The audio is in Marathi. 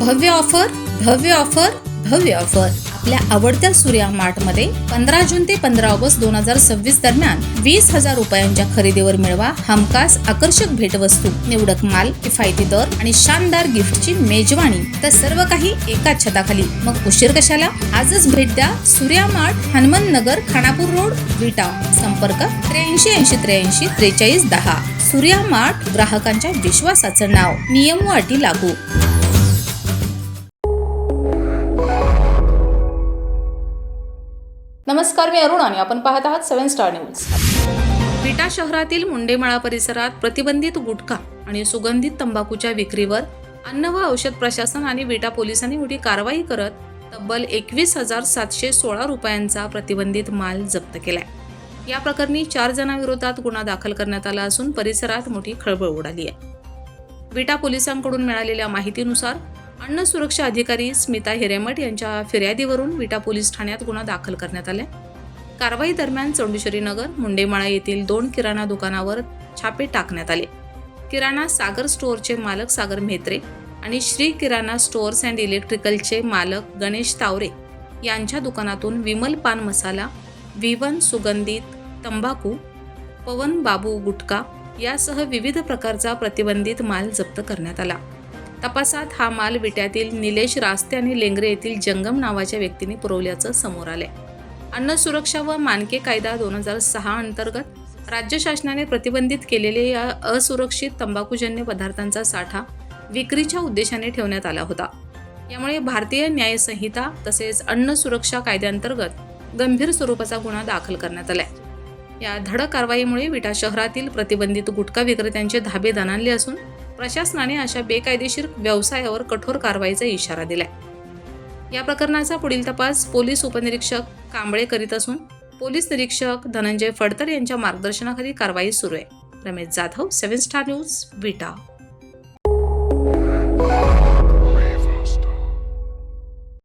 भव्य ऑफर, भव्य ऑफर, भव्य ऑफर. आपल्या आवडत्या सूर्या मार्टमध्ये 15 जून ते 15 ऑगस्ट 2026 दरम्यान 20,000 रुपयांच्या खरेदीवर मिळवा हमखास आकर्षक भेटवस्तू, निवडक माल, किफायती दर आणि शानदार गिफ्टची मेजवानी. तर सर्व काही एकाच छताखाली. मग उशीर कशाला? आजच भेट द्या सूर्या मार्ट, हनुमान नगर, खानापूर रोड, विटा. संपर्क 83 83 43 10. सूर्या मार्ट, ग्राहकांच्या विश्वासाचं नाव. नियम व अटी लागू. नमस्कार, मी अरुण आणि आपण पाहत आहात 7 स्टार न्यूज. विटा शहरातील मुंडेमाळा परिसरात प्रतिबंधित गुटखा आणि सुगंधित तंबाखूच्या विक्रीवर अन्न व औषध प्रशासन आणि विटा पोलिसांनी मोठी कारवाई करत तब्बल 21,716 रुपयांचा प्रतिबंधित माल जप्त केलाय. या प्रकरणी 4 जणांविरोधात गुन्हा दाखल करण्यात आला असून परिसरात मोठी खळबळ उडाली आहे. विटा पोलिसांकडून मिळालेल्या माहितीनुसार अन्न सुरक्षा अधिकारी स्मिता हिरेमठ यांच्या फिर्यादीवरून विटा पोलीस ठाण्यात गुन्हा दाखल करण्यात आला. कारवाई दरम्यान चौंडेश्वरी नगर, मुंडेमाळा येथील 2 किराणा दुकानावर छापे टाकण्यात आले. किराणा सागर स्टोअरचे मालक सागर म्हेत्रे आणि श्री किराणा स्टोअर्स अँड इलेक्ट्रिकलचे मालक गणेश तावरे यांच्या दुकानातून विमल पान मसाला, V1 सुगंधित तंबाखू, पवन बाबू गुटखा यासह विविध प्रकारचा प्रतिबंधित माल जप्त करण्यात आला. तपासात हा माल विट्यातील निलेश रास्ते आणि लेंगरे येथील जंगम नावाच्या व्यक्तीने पुरवल्याचं समोर आलंय. अन्न सुरक्षा व मानके कायदा 2006 अंतर्गत राज्य शासनाने प्रतिबंधित केलेले या असुरक्षित तंबाखूजन्य पदार्थांचा साठा विक्रीच्या उद्देशाने ठेवण्यात आला होता. यामुळे भारतीय न्याय संहिता तसेच अन्न सुरक्षा कायद्याअंतर्गत गंभीर स्वरूपाचा गुन्हा दाखल करण्यात आलाय. या धडक कारवाईमुळे विटा शहरातील प्रतिबंधित गुटखा विक्रेत्यांचे धाबे दणाणले असून प्रशासनाने अशा बेकायदेशीर व्यवसायावर कठोर कारवाईचा इशारा दिलाय. या प्रकरणाचा पुढील तपास पोलीस उपनिरीक्षक कांबळे करीत असून पोलीस निरीक्षक धनंजय फडतर यांच्या मार्गदर्शनाखाली कारवाई सुरू आहे. रमेश जाधव, 7 स्टार न्यूज, विटा.